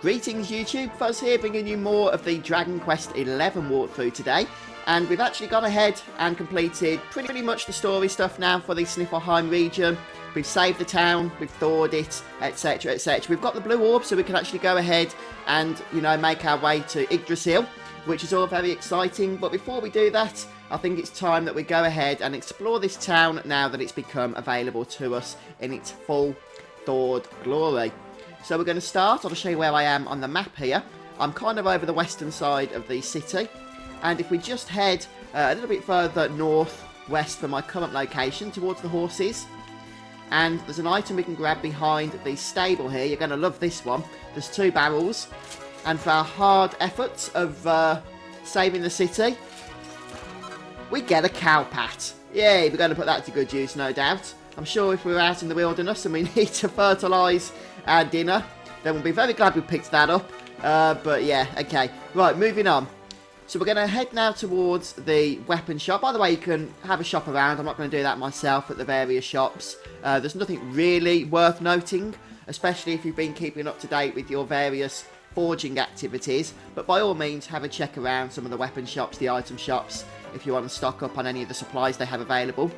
Greetings YouTube, Fuzz here bringing you more of the Dragon Quest XI walkthrough today. And we've actually gone ahead and completed pretty much the story stuff now for the Snifleheim region. We've saved the town, we've thawed it, etc, etc. We've got the blue orb so we can actually go ahead and, you know, make our way to Yggdrasil, which is all very exciting. But before we do that, I think it's time that we go ahead and explore this town now that it's become available to us in its full thawed glory. So we're going to start. I'll show you where I am on the map here. I'm kind of over the western side of the city. And if we just head a little bit further northwest from my current location towards the horses. And there's an item we can grab behind the stable here. You're going to love this one. There's 2 barrels. And for our hard efforts of saving the city, we get a cow pat. Yay, we're going to put that to good use, no doubt. I'm sure if we're out in the wilderness and we need to fertilise our dinner, then we'll be very glad we picked that up. But yeah, okay. Right, moving on. So we're going to head now towards the weapon shop. By the way, you can have a shop around. I'm not going to do that myself at the various shops. There's nothing really worth noting, especially if you've been keeping up to date with your various forging activities. But by all means, have a check around some of the weapon shops, the item shops, if you want to stock up on any of the supplies they have available.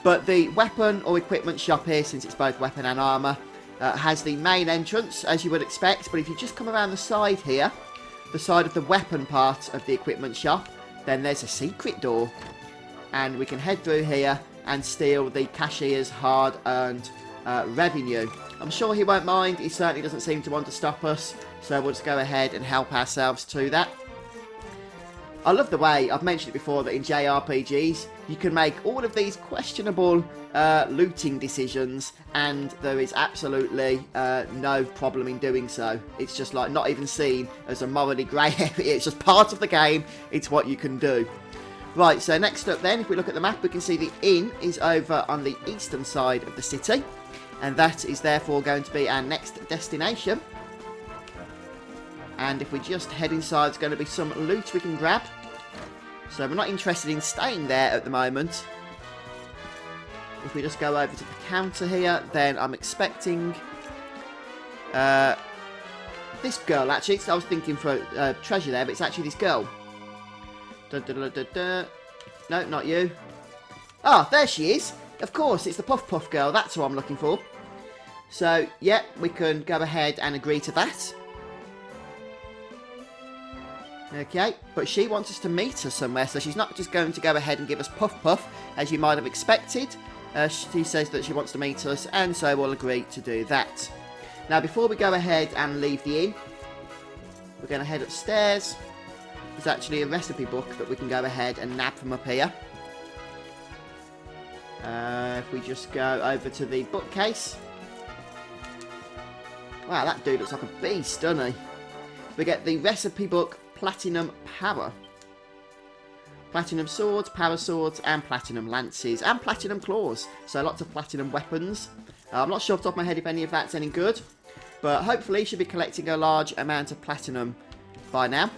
But the weapon or equipment shop here, since it's both weapon and armour, has the main entrance, as you would expect. But if you just come around the side here, the side of the weapon part of the equipment shop, then there's a secret door. And we can head through here and steal the cashier's hard-earned revenue. I'm sure he won't mind. He certainly doesn't seem to want to stop us. So we'll just go ahead and help ourselves to that. I love the way, I've mentioned it before, that in JRPGs, you can make all of these questionable looting decisions, and there is absolutely no problem in doing so. It's just like not even seen as a morally grey area. It's just part of the game. It's what you can do. Right, so next up then, if we look at the map, we can see the inn is over on the eastern side of the city, and that is therefore going to be our next destination. And if we just head inside, there's going to be some loot we can grab. So we're not interested in staying there at the moment. If we just go over to the counter here, then I'm expecting this girl, actually. So I was thinking for treasure there, but it's actually this girl. No, not you. Ah, there she is. Of course, it's the Puff Puff girl. That's who I'm looking for. So, yeah, we can go ahead and agree to that. Okay, but she wants us to meet her somewhere, so she's not just going to go ahead and give us Puff Puff, as you might have expected. She says that she wants to meet us, and so we'll agree to do that. Now, before we go ahead and leave the inn, we're going to head upstairs. There's actually a recipe book that we can go ahead and nab from up here. If we just go over to the bookcase. Wow, that dude looks like a beast, doesn't he? We get the recipe book Platinum Power. Platinum swords, power swords, and platinum lances, and platinum claws. So lots of platinum weapons. I'm not sure off the top of my head if any of that's any good, but hopefully you should be collecting a large amount of platinum by now.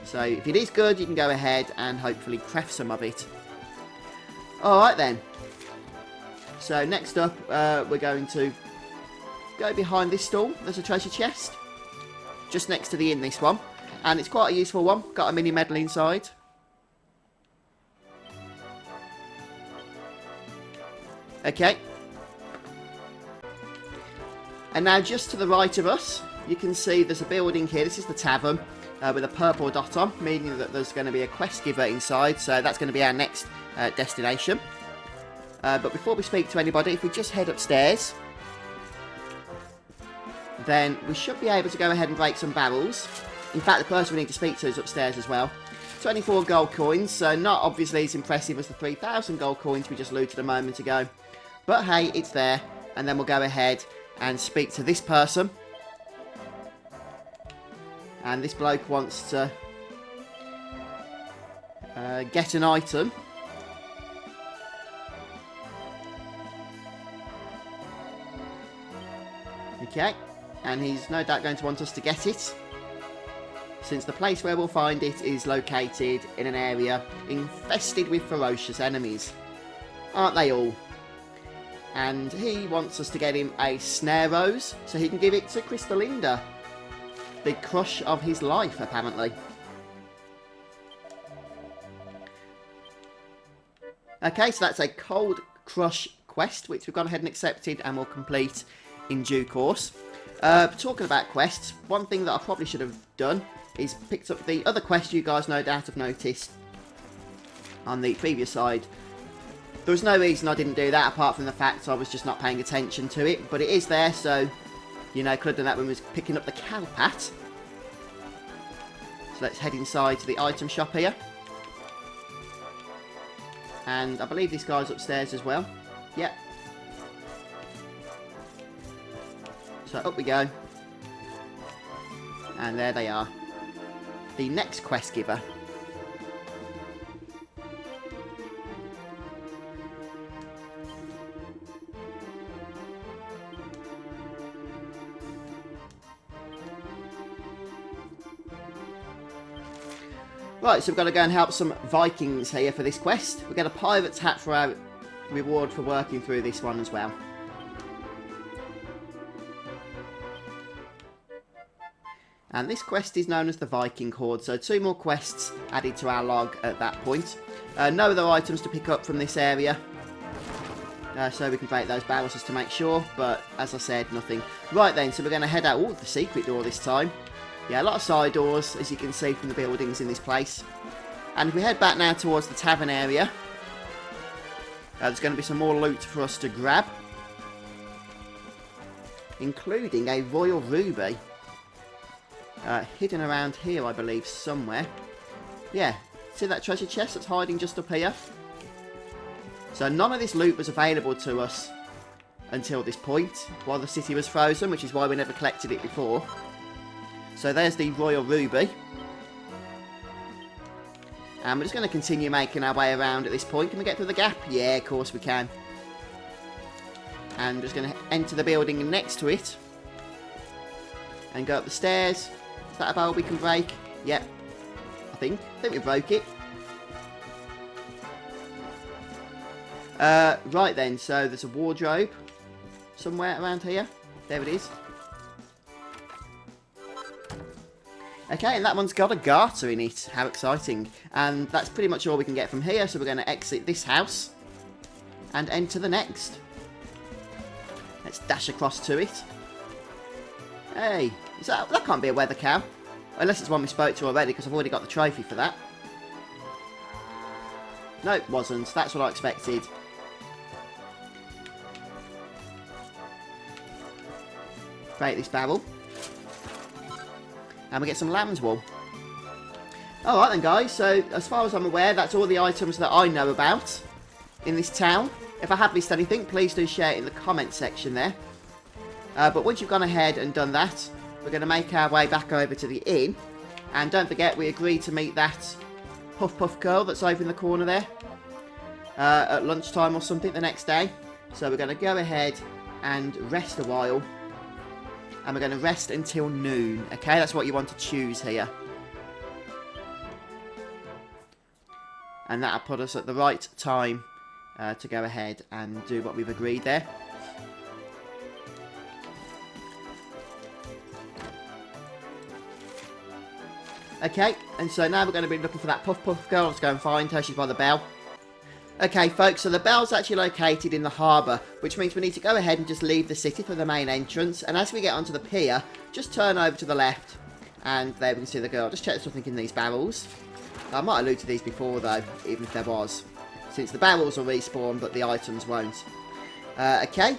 So if it is good, you can go ahead and hopefully craft some of it. Alright then. So next up, we're going to go behind this stall. There's a treasure chest. Just next to the inn, this one. And it's quite a useful one. Got a mini medal inside. Okay. And now just to the right of us, you can see there's a building here. This is the tavern with a purple dot on, meaning that there's going to be a quest giver inside. So that's going to be our next destination. But before we speak to anybody, if we just head upstairs, then we should be able to go ahead and break some barrels. In fact, the person we need to speak to is upstairs as well. 24 gold coins, so not obviously as impressive as the 3,000 gold coins we just looted a moment ago. But hey, it's there. And then we'll go ahead and speak to this person. And this bloke wants to get an item. Okay. And he's no doubt going to want us to get it, since the place where we'll find it is located in an area infested with ferocious enemies. Aren't they all? And he wants us to get him a Snaerose so he can give it to Crystalinda. the crush of his life, apparently. Okay, so that's a cold crush quest, which we've gone ahead and accepted and will complete in due course. Talking about quests, one thing that I probably should have done is picked up the other quest you guys no doubt have noticed on the previous side. There was no reason I didn't do that apart from the fact I was just not paying attention to it, but it is there, so, you know, could have done that when we was picking up the Cowpat. So let's head inside to the item shop here. And I believe this guy's upstairs as well. Yep. So up we go. And there they are. The next quest giver. Right, so we've got to go and help some Vikings here for this quest. We get a pirate's hat for our reward for working through this one as well. And this quest is known as the Viking Horde, so 2 more quests added to our log at that point. No other items to pick up from this area, so we can break those barrels just to make sure, but as I said, nothing. Right then, so we're going to head out. Oh, the secret door this time. Yeah, a lot of side doors, as you can see from the buildings in this place. And if we head back now towards the tavern area, there's going to be some more loot for us to grab, including a royal ruby. Hidden around here, I believe, somewhere. Yeah, see that treasure chest that's hiding just up here? So none of this loot was available to us until this point, while the city was frozen, which is why we never collected it before. So there's the royal ruby. And we're just going to continue making our way around at this point. Can we get through the gap? Yeah, of course we can. And we're just going to enter the building next to it. And go up the stairs. Is that a barrel we can break? Yep. I think we broke it. Right then, so there's a wardrobe somewhere around here. There it is. Okay, and that one's got a garter in it. How exciting. And that's pretty much all we can get from here, so we're going to exit this house and enter the next. Let's dash across to it. Hey, that can't be a weather cow. Unless it's one we spoke to already, because I've already got the trophy for that. No, it wasn't. That's what I expected. Break this barrel. And we get some lamb's wool. Alright then guys, so as far as I'm aware, that's all the items that I know about in this town. If I have missed anything, please do share it in the comment section there. But once you've gone ahead and done that, we're going to make our way back over to the inn. And don't forget, we agreed to meet that Puff Puff girl that's over in the corner there at lunchtime or something the next day. So we're going to go ahead and rest a while. And we're going to rest until noon. Okay, that's what you want to choose here. And that'll put us at the right time to go ahead and do what we've agreed there. Okay, and so now we're going to be looking for that Puff Puff girl. Let's go and find her. She's by the bell. Okay, folks, so the bell's actually located in the harbour, which means we need to go ahead and just leave the city for the main entrance. And as we get onto the pier, just turn over to the left, and there we can see the girl. Just check there's something in these barrels. I might allude to these before, though, even if there was, since the barrels will respawn, but the items won't. Okay,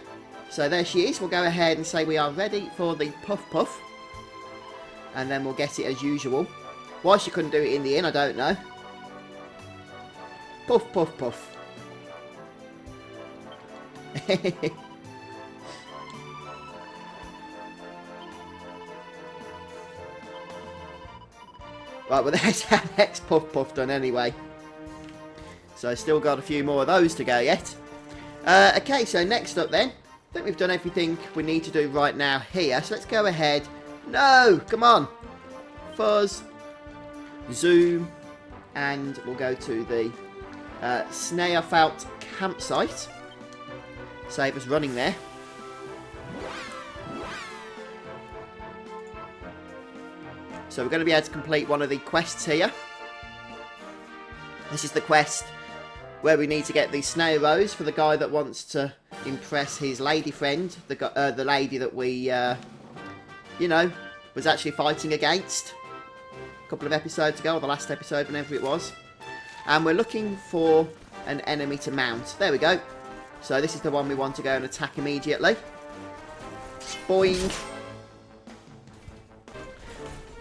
so there she is. We'll go ahead and say we are ready for the Puff Puff, and then we'll get it as usual. Why she couldn't do it in the inn, I don't know. Puff, puff, puff. Right, well there's our next Puff Puff done anyway. So still got a few more of those to go yet. Okay, so next up then. I think we've done everything we need to do right now here. So let's go ahead. No! Come on! Fuzz. Zoom. And we'll go to the Snaerose campsite. Save us running there. So we're going to be able to complete one of the quests here. This is the quest where we need to get the Snaerose for the guy that wants to impress his lady friend, the lady that we, you know, was actually fighting against a couple of episodes ago, or the last episode, whenever it was. And we're looking for an enemy to mount. There we go. So this is the one we want to go and attack immediately. Boing.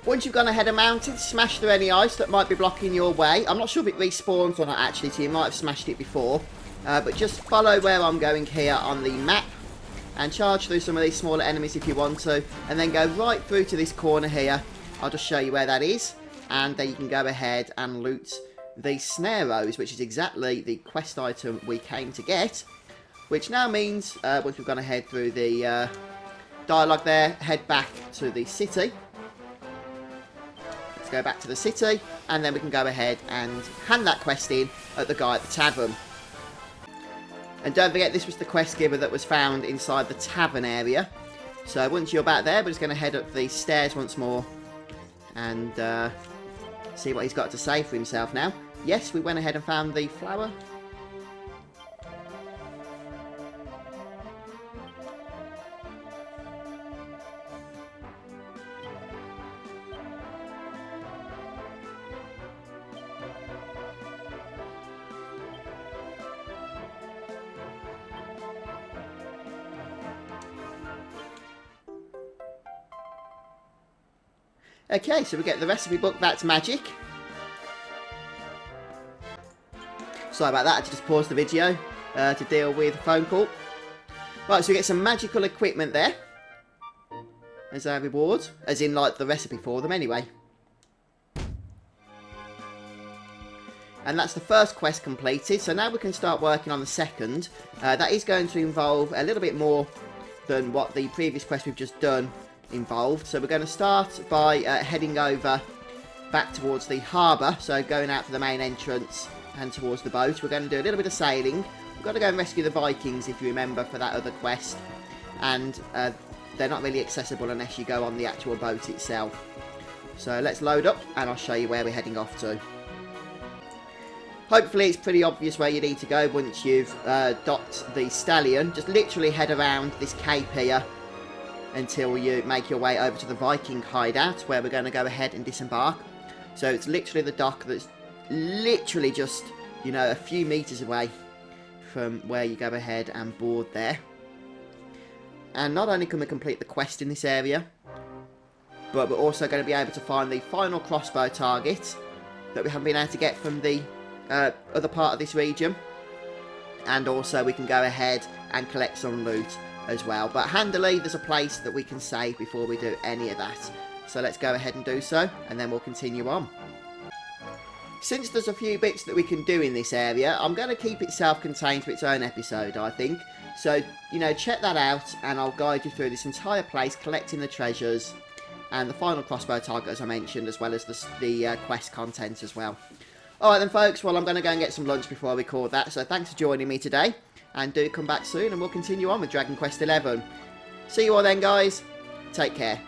Once you've gone ahead and mounted, smash through any ice that might be blocking your way. I'm not sure if it respawns or not actually, so you might have smashed it before. But just follow where I'm going here on the map. And charge through some of these smaller enemies if you want to. And then go right through to this corner here. I'll just show you where that is. And then you can go ahead and loot the Snaerose, which is exactly the quest item we came to get. Which now means, once we've gone ahead through the dialogue there, head back to the city. Let's go back to the city, and then we can go ahead and hand that quest in at the guy at the tavern. And don't forget, this was the quest giver that was found inside the tavern area. So once you're back there, we're just going to head up the stairs once more and see what he's got to say for himself now. Yes, we went ahead and found the flower. Okay, so we get the recipe book, that's magic. Sorry about that, I had to just pause the video to deal with a phone call. Right, so we get some magical equipment there as our reward, as in like the recipe for them anyway. And that's the first quest completed, so now we can start working on the second. That is going to involve a little bit more than what the previous quest we've just done involved. So we're going to start by heading over back towards the harbour, so going out for the main entrance and towards the boat. We're going to do a little bit of sailing. We've got to go and rescue the Vikings, if you remember, for that other quest, and they're not really accessible unless you go on the actual boat itself. So let's load up and I'll show you where we're heading off to. Hopefully it's pretty obvious where you need to go once you've docked the stallion. Just literally head around this cape here until you make your way over to the Viking hideout, where we're going to go ahead and disembark. So it's literally the dock that's literally just, you know, a few meters away from where you go ahead and board there. And not only can we complete the quest in this area, but we're also going to be able to find the final crossbow target that we haven't been able to get from the other part of this region. And also we can go ahead and collect some loot as well. But handily, there's a place that we can save before we do any of that. So let's go ahead and do so, and then we'll continue on. Since there's a few bits that we can do in this area, I'm going to keep it self-contained to its own episode, I think. So, you know, check that out, and I'll guide you through this entire place, collecting the treasures, and the final crossbow target, as I mentioned, as well as the quest content as well. Alright then, folks, well, I'm going to go and get some lunch before I record that, so thanks for joining me today, and do come back soon, and we'll continue on with Dragon Quest XI. See you all then, guys. Take care.